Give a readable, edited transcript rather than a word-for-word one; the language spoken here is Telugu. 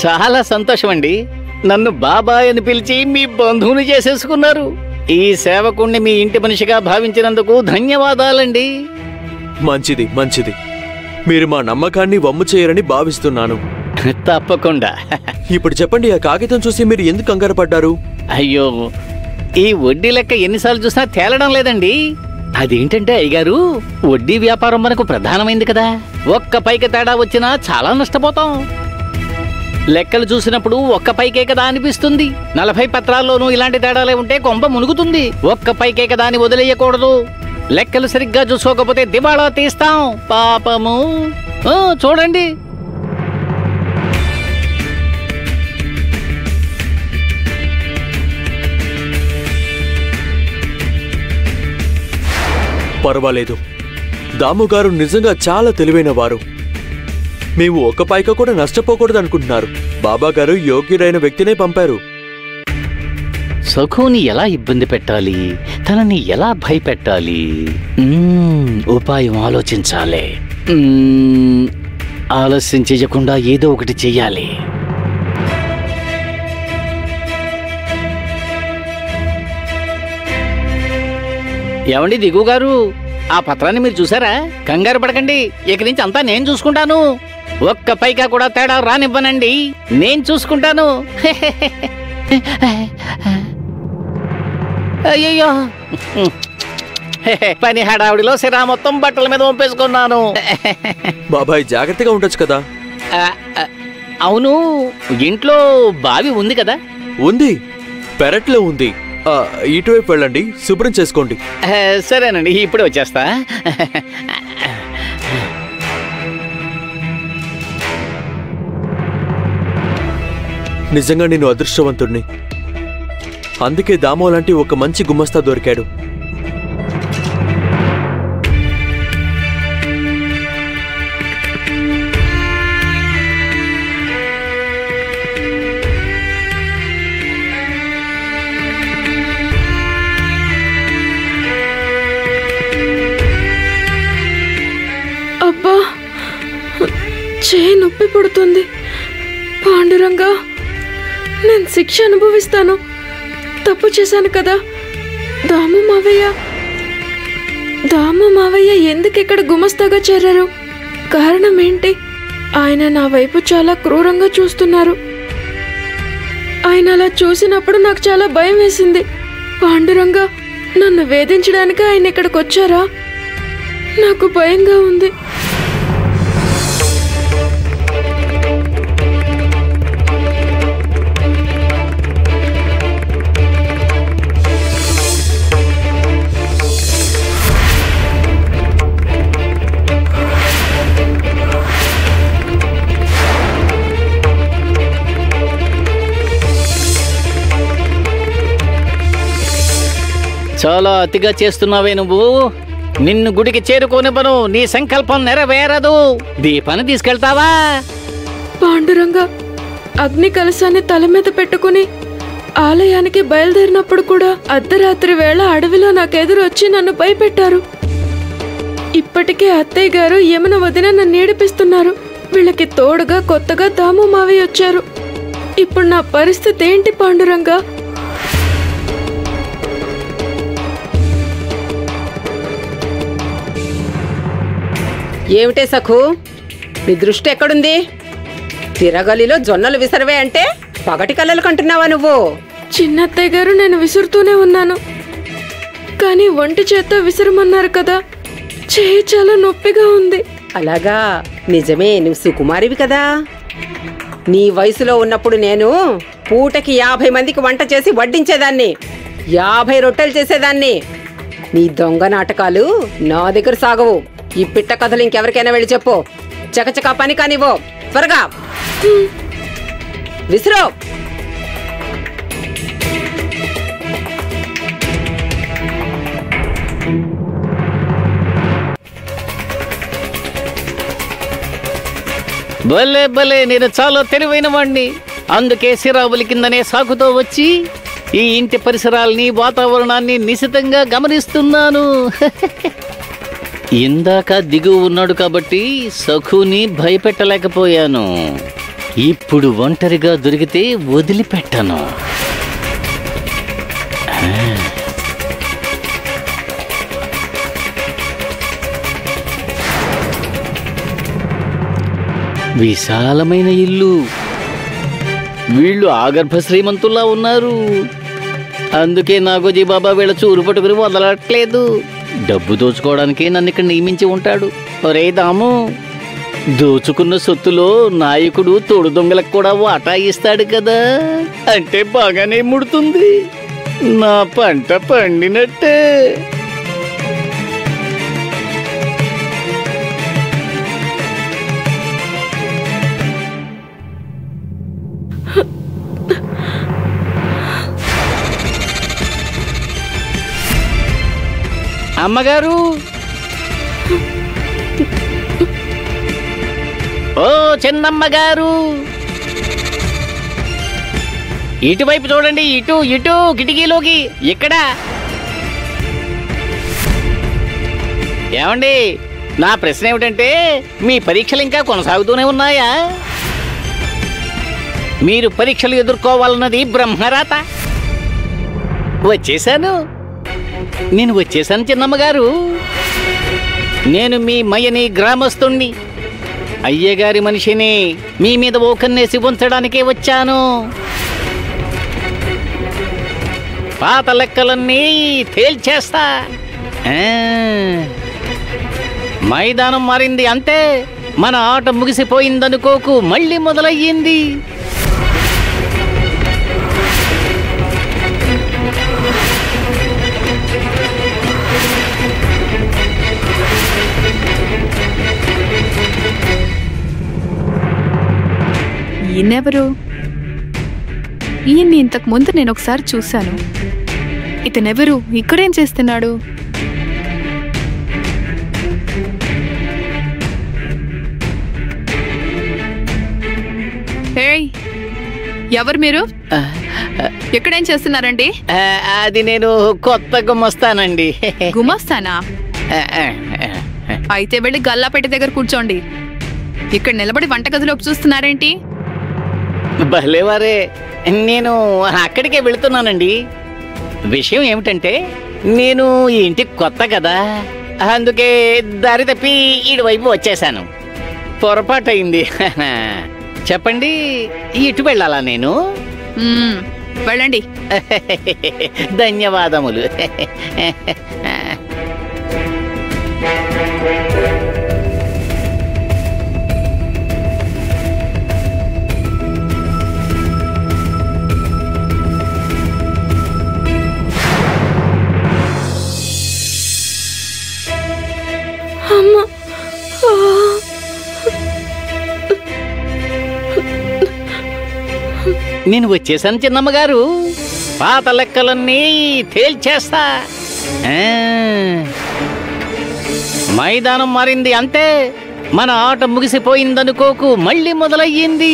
చాలా సంతోషం అండి. నన్ను బాబాయ్ అని పిలిచి మీ బంధువుని చేసేసుకున్నారు. ఈ సేవకుణ్ణి మీ ఇంటి మనిషిగా భావించినందుకు ధన్యవాదాలండి. మంచిది మంచిది. మీరు మా నమ్మకాన్ని వమ్ము చేయరని భావిస్తున్నాను. తప్పకుండా. ఇప్పుడు చెప్పండి, ఆ కాగితం చూసి మీరు ఎందుకు కంగారు పడ్డారు? అయ్యో, ఈ వడ్డీ లెక్క ఎన్నిసార్లు చూసినా తేలడం లేదండి. అదేంటంటే అయ్యగారు, వడ్డీ వ్యాపారం మనకు ప్రధానమైంది కదా. ఒక్క పైకి తేడా వచ్చినా చాలా నష్టపోతాం. లెక్కలు చూసినప్పుడు ఒక్క పైకే కదా అనిపిస్తుంది. 40 పత్రాల్లోనూ ఇలాంటి తేడాలే ఉంటే కొంప మునుగుతుంది. ఒక్క పైకే కదా అని వదిలేయకూడదు. లెక్కలు సరిగ్గా చూసుకోకపోతే దివాళా తీస్తాం. పాపము. చూడండి, పర్వాలేదు, దాముగారు నిజంగా చాలా తెలివైన వారు. మేము ఒక్క పైక కూడా నష్టపోకూడదు అనుకుంటున్నారు. బాబాగారు యోగ్యుడైన వ్యక్తినే పంపారు. సఖుని ఎలా ఇబ్బంది పెట్టాలి, తనని ఎలా భయపెట్టాలి, ఉపాయం ఆలోచించాలి. ఆలస్యం చేయకుండా ఏదో ఒకటి చెయ్యాలి. ఏమండి దిగు గారు, ఆ పత్రాన్ని మీరు చూసారా? కంగారు పడకండి, ఇక నుంచి అంతా నేను చూసుకుంటాను. ఒక్క పైకా కూడా తేడా రానివ్వనండి, నేను చూసుకుంటాను. అయ్యయ్యో, పని హడావుడిలో సిరా మొత్తం బట్టల మీద వంపేసుకున్నాను. బాబాయ్ జాగ్రత్తగా ఉండొచ్చు కదా. అవును, ఇంట్లో బావి ఉంది కదా? ఉంది, పెరట్లో ఉంది. ఇటువైపు వెళ్ళండి, శుభ్రం చేసుకోండి. సరేనండి, ఇప్పుడే వచ్చేస్తా. నిజంగా నేను అదృష్టవంతుడిని. అందుకే దామో లాంటి ఒక మంచి గుమస్తా దొరికాడు. అబ్బా, చేయి నొప్పి పుడుతుంది. పాండురంగా, నేను శిక్ష అనుభవిస్తాను. తప్పు చేశాను కదా. దాము మావయ్య ఎందుకు ఇక్కడ గుమస్తాగా చేరారు? కారణం ఏంటి? ఆయన నా వైపు చాలా క్రూరంగా చూస్తున్నారు. ఆయన అలా చూసినప్పుడు నాకు చాలా భయం వేసింది. పాండురంగా, నన్ను వేధించడానికి ఆయన ఇక్కడికి వచ్చారా? నాకు భయంగా ఉంది. చాలా అతిగా చేస్తున్నావే నువ్వు. నిన్ను గుడికి చేరుకోనివ్వను. నీ సంకల్పం నెరవేరదు. దీపాన్ని తీసుకెళ్తావా? పాండురంగా, అగ్ని కలశాన్ని తల మీద పెట్టుకుని ఆలయానికి బయలుదేరినప్పుడు కూడా అర్ధరాత్రి వేళ అడవిలో నాకెదురు వచ్చి నన్ను భయపెట్టారు. ఇప్పటికే అత్తయ్య గారు యమున వదిన నన్ను ఏడిపిస్తున్నారు. వీళ్ళకి తోడుగా కొత్తగా దాము మావయ్య వచ్చారు. ఇప్పుడు నా పరిస్థితి ఏంటి పాండురంగా? ఏమిటే సఖు, నీ దృష్టి ఎక్కడుంది? తిరగలిలో జొన్నలు విసరవే అంటే పగటి కళ్ళలు కంటున్నావా నువ్వు? చిన్నత్తయ్య గారు, నేను విసురుతూనే ఉన్నాను. కానీ ఒంటి చేత్తో విసురమన్నారు కదా, చేయి చాలా నొప్పిగా ఉంది. అలాగా? నిజమే, నువ్వు సుకుమారివి కదా. నీ వయసులో ఉన్నప్పుడు నేను పూటకి 50 మందికి వంట చేసి వడ్డించేదాన్ని. 50 రొట్టెలు చేసేదాన్ని. నీ దొంగ నాటకాలు నా దగ్గర సాగవు. ఈ పిట్ట కథలు ఇంకెవరికైనా వెళ్ళి చెప్పు. చకచకా పని కానివ్వు, త్వరగా విసురు. భలే భలే, నేను చాలా తెలివైన వాణ్ణి. అందుకే సిరాబులి కిందనే సాకుతో వచ్చి ఈ ఇంటి పరిసరాల్ని, వాతావరణాన్ని నిశితంగా గమనిస్తున్నాను. ఇందాక దిగువ ఉన్నాడు కాబట్టి సఖుని భయపెట్టలేకపోయాను. ఇప్పుడు ఒంటరిగా దొరికితే వదిలిపెట్టను. విశాలమైన ఇల్లు. వీళ్ళు ఆగర్భ శ్రీమంతుల్లా ఉన్నారు. అందుకే నాగోజీ బాబా వీళ్ళ చూరు పట్టుకుని వదలట్లేదు. డబ్బు దోచుకోవడానికి నన్ను ఇక్కడ నియమించి ఉంటాడు. ఒరే దాము, దోచుకున్న సొత్తులో నాయకుడు తోడు దొంగలకు కూడా వాటా ఇస్తాడు కదా, అంటే బాగానే ముడుతుంది. నా పంట పండినట్టే. అమ్మగారు, ఓ చిన్నమ్మగారు, ఇటువైపు చూడండి. ఇటు ఇటు కిటికీలోకి. ఇక్కడ ఏమండి, నా ప్రశ్న ఏమిటంటే, మీ పరీక్షలు ఇంకా కొనసాగుతూనే ఉన్నాయా? మీరు పరీక్షలు ఎదుర్కోవాలన్నది బ్రహ్మరాత. నేను వచ్చేసాను చిన్నమ్మగారు. నేను మీ మయని గ్రామస్తుణ్ణి, అయ్యగారి మనిషిని. మీ మీద ఓ కన్నేసి ఉంచడానికే వచ్చాను. పాత లెక్కలన్నీ తేల్చేస్తా. మైదానం మారింది అంతే, మన ఆట ముగిసిపోయిందనుకోకు, మళ్ళీ మొదలయ్యింది. ఈయనెవరు? ఈయన్ని ఇంతకు ముందు నేను ఒకసారి చూశాను. ఇతనెవరు? ఇక్కడేం చేస్తున్నాడు? ఏయ్, ఎవరు మీరు? ఎక్కడేం చేస్తున్నారండి? అది నేను కొత్త గుమస్తానండి. గుమస్తానా? అయితే వెళ్ళి గల్లాపెట్టి దగ్గర కూర్చోండి. ఇక్కడ నిలబడి వంటగదిలోకి చూస్తున్నారేంటి? భలేవారే, నేను అక్కడికే వెళుతున్నానండి. విషయం ఏమిటంటే, నేను ఈ ఇంటికి కొత్త కదా, అందుకే దారి తప్పి ఇటు వైపు వచ్చేసాను. పొరపాటయింది. చెప్పండి, ఇటు వెళ్ళాలా నేను? వెళ్ళండి. ధన్యవాదములు. నేను వచ్చేసాను చిన్నమ్మగారు. పాత లెక్కలన్నీ తేల్చేస్తా. మైదానం మారింది అంతే, మన ఆట ముగిసిపోయిందనుకోకు, మళ్ళీ మొదలయ్యింది.